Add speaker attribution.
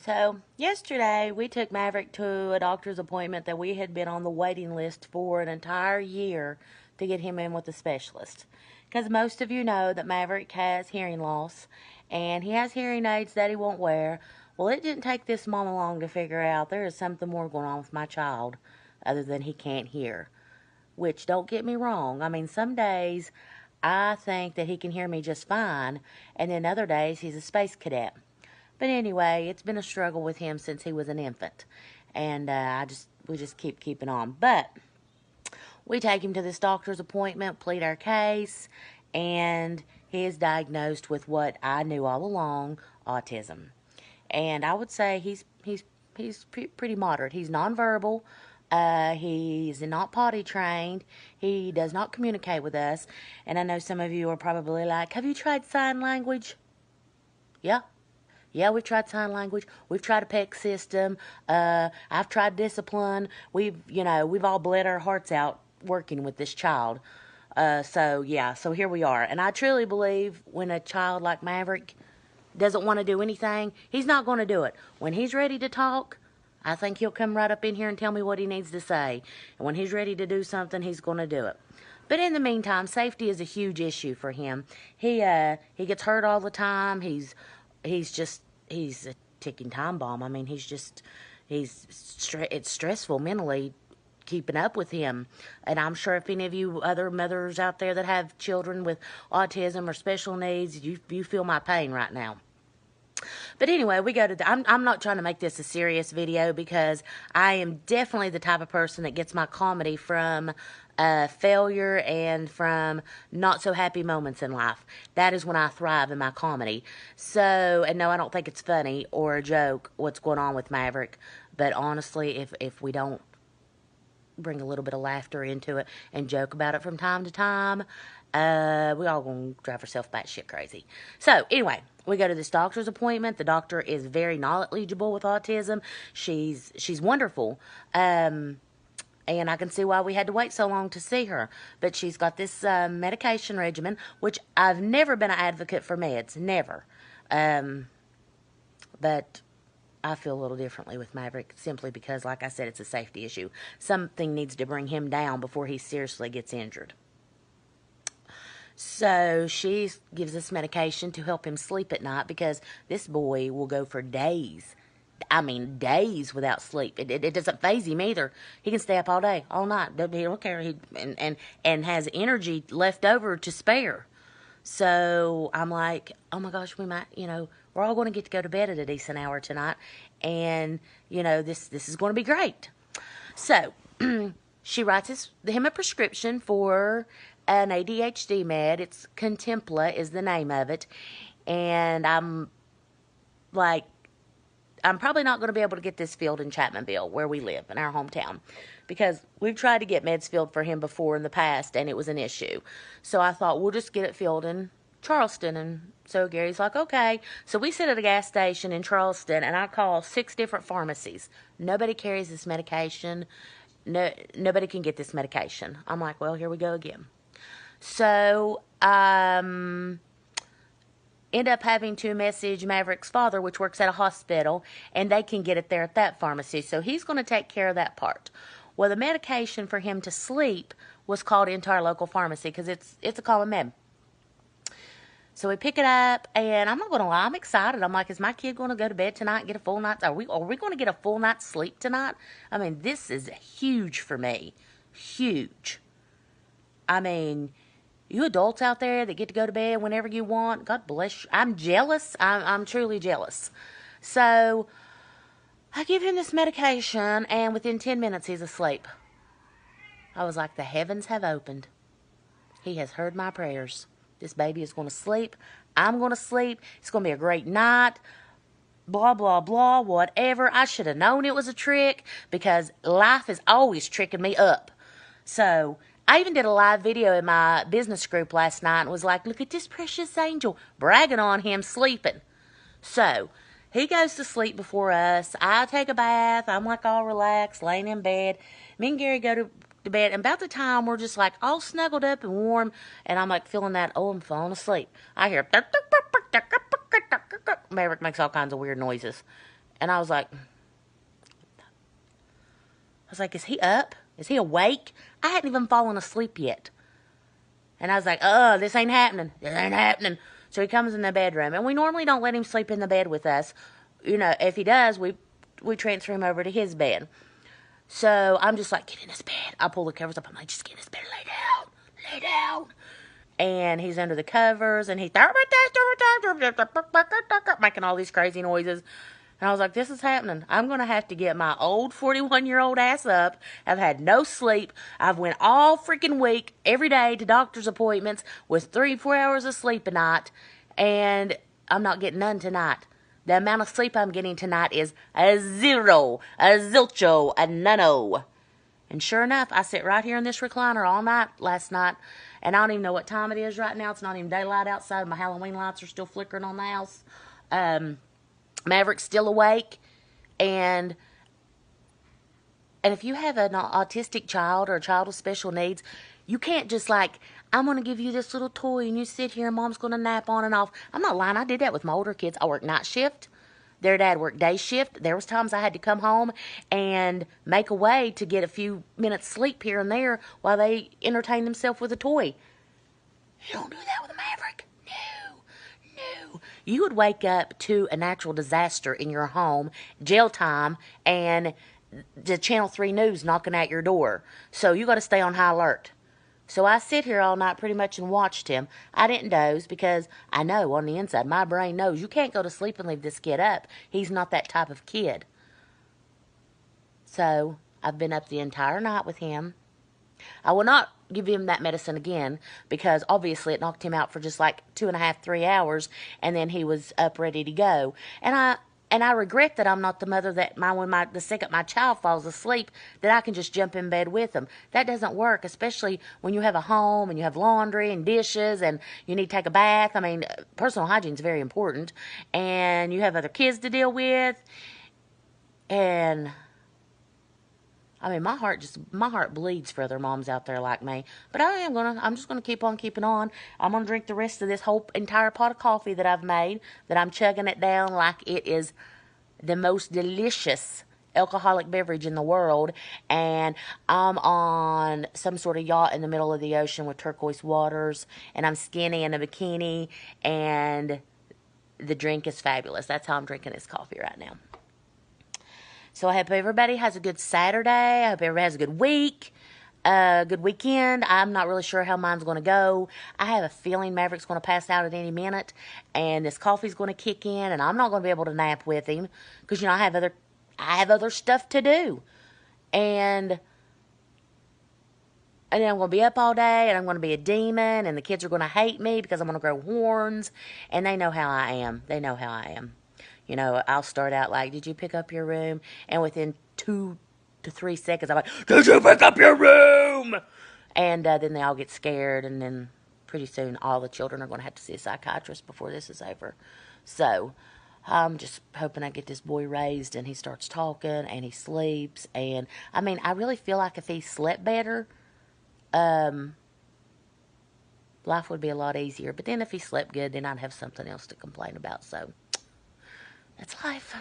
Speaker 1: So, yesterday we took Maverick to a doctor's appointment that we had been on the waiting list for an entire year to get him in with a specialist. Because most of you know that Maverick has hearing loss and he has hearing aids that he won't wear. Well, it didn't take this mama long to figure out there is something more going on with my child other than he can't hear. Which, don't get me wrong, I mean, some days I think that he can hear me just fine, and then other days he's a space cadet. But anyway, it's been a struggle with him since he was an infant, and we just keep keeping on. But we take him to this doctor's appointment, plead our case, and he is diagnosed with what I knew all along: autism. And I would say he's pretty moderate. He's nonverbal. He's not potty trained. He does not communicate with us. And I know some of you are probably like, "Have you tried sign language?" Yeah. Yeah, we've tried sign language. We've tried a PEC system. I've tried discipline. We've all bled our hearts out working with this child. So here we are. And I truly believe when a child like Maverick doesn't want to do anything, he's not going to do it. When he's ready to talk, I think he'll come right up in here and tell me what he needs to say. And when he's ready to do something, he's going to do it. But in the meantime, safety is a huge issue for him. He gets hurt all the time. He's a ticking time bomb. I mean, it's stressful mentally keeping up with him. And I'm sure if any of you other mothers out there that have children with autism or special needs, you feel my pain right now. But anyway, I'm not trying to make this a serious video because I am definitely the type of person that gets my comedy from failure and from not so happy moments in life. That is when I thrive in my comedy. So, and no, I don't think it's funny or a joke what's going on with Maverick. But honestly, if we don't bring a little bit of laughter into it and joke about it from time to time, we all gonna drive ourselves batshit crazy. So anyway, we go to this doctor's appointment. The doctor is very knowledgeable with autism. She's wonderful. And I can see why we had to wait so long to see her. But she's got this medication regimen, which I've never been an advocate for meds, never. But I feel a little differently with Maverick simply because, like I said, it's a safety issue. Something needs to bring him down before he seriously gets injured. So she gives us medication to help him sleep at night because this boy will go for days. I mean, days without sleep. It doesn't faze him either. He can stay up all day, all night. He don't care. And has energy left over to spare. So I'm like, oh my gosh, we might, we're all going to get to go to bed at a decent hour tonight. And, this is going to be great. So she writes him a prescription for an ADHD med. It's Contempla is the name of it. And I'm probably not going to be able to get this filled in Chapmanville, where we live, in our hometown, because we've tried to get meds filled for him before in the past, and it was an issue. So I thought, we'll just get it filled in Charleston. And so Gary's like, okay. So we sit at a gas station in Charleston, and I call 6 different pharmacies. Nobody carries this medication. No, nobody can get this medication. I'm like, well, here we go again. So end up having to message Maverick's father, which works at a hospital, and they can get it there at that pharmacy. So he's going to take care of that part. Well, the medication for him to sleep was called into our local pharmacy because it's a common med. So we pick it up, and I'm not going to lie, I'm excited. I'm like, is my kid going to go to bed tonight and get a full night's? Are we going to get a full night's sleep tonight? I mean, this is huge for me. Huge. I mean, you adults out there that get to go to bed whenever you want, God bless you. I'm jealous. I'm truly jealous. So I give him this medication, and within 10 minutes, he's asleep. I was like, the heavens have opened. He has heard my prayers. This baby is going to sleep. I'm going to sleep. It's going to be a great night. Blah, blah, blah, whatever. I should have known it was a trick because life is always tricking me up. So I even did a live video in my business group last night and was like, look at this precious angel, bragging on him sleeping. So he goes to sleep before us. I take a bath. I'm like all relaxed, laying in bed. Me and Gary go to bed. And about the time we're just like all snuggled up and warm, and I'm like feeling that, oh, I'm falling asleep. I hear, Maverick makes all kinds of weird noises. And I was like, is he up? Is he awake? I hadn't even fallen asleep yet. And I was like, this ain't happening. This ain't happening. So he comes in the bedroom. And we normally don't let him sleep in the bed with us. You know, if he does, we transfer him over to his bed. So I'm just like, get in his bed. I pull the covers up. I'm like, just get in his bed. Lay down. Lay down. And he's under the covers. And he's making all these crazy noises. And I was like, this is happening. I'm going to have to get my old 41-year-old ass up. I've had no sleep. I've went all freaking week, every day to doctor's appointments with 3-4 hours of sleep a night. And I'm not getting none tonight. The amount of sleep I'm getting tonight is a zero, a zilcho, a none-o. And sure enough, I sit right here in this recliner all night last night. And I don't even know what time it is right now. It's not even daylight outside. My Halloween lights are still flickering on the house. Maverick's still awake, and if you have an autistic child or a child with special needs, you can't just like, I'm going to give you this little toy and you sit here and mom's going to nap on and off. I'm not lying. I did that with my older kids. I worked night shift. Their dad worked day shift. There was times I had to come home and make a way to get a few minutes sleep here and there while they entertain themselves with a toy. You don't do that with a Maverick. No. You would wake up to a natural disaster in your home, jail time, and the Channel 3 News knocking at your door. So you got to stay on high alert. So I sit here all night pretty much and watched him. I didn't doze because I know on the inside, my brain knows you can't go to sleep and leave this kid up. He's not that type of kid. So I've been up the entire night with him. I will not give him that medicine again because obviously it knocked him out for just like 2.5, 3 hours, and then he was up ready to go. And I regret that I'm not the mother that the second my child falls asleep, that I can just jump in bed with him. That doesn't work, especially when you have a home and you have laundry and dishes and you need to take a bath. I mean, personal hygiene is very important, and you have other kids to deal with, and I mean, my heart bleeds for other moms out there like me. But I'm just gonna keep on keeping on. I'm gonna drink the rest of this whole entire pot of coffee that I've made, that I'm chugging it down like it is the most delicious alcoholic beverage in the world. And I'm on some sort of yacht in the middle of the ocean with turquoise waters, and I'm skinny in a bikini, and the drink is fabulous. That's how I'm drinking this coffee right now. So I hope everybody has a good Saturday. I hope everybody has a good week, good weekend. I'm not really sure how mine's going to go. I have a feeling Maverick's going to pass out at any minute, and this coffee's going to kick in, and I'm not going to be able to nap with him because, you know, I have other stuff to do, and then I'm going to be up all day, and I'm going to be a demon, and the kids are going to hate me because I'm going to grow horns, and they know how I am. They know how I am. You know, I'll start out like, did you pick up your room? And within 2 to 3 seconds, I'm like, did you pick up your room? And then they all get scared, and then pretty soon all the children are going to have to see a psychiatrist before this is over. So I'm just hoping I get this boy raised and he starts talking and he sleeps. And I mean, I really feel like if he slept better, life would be a lot easier. But then if he slept good, then I'd have something else to complain about. So that's life.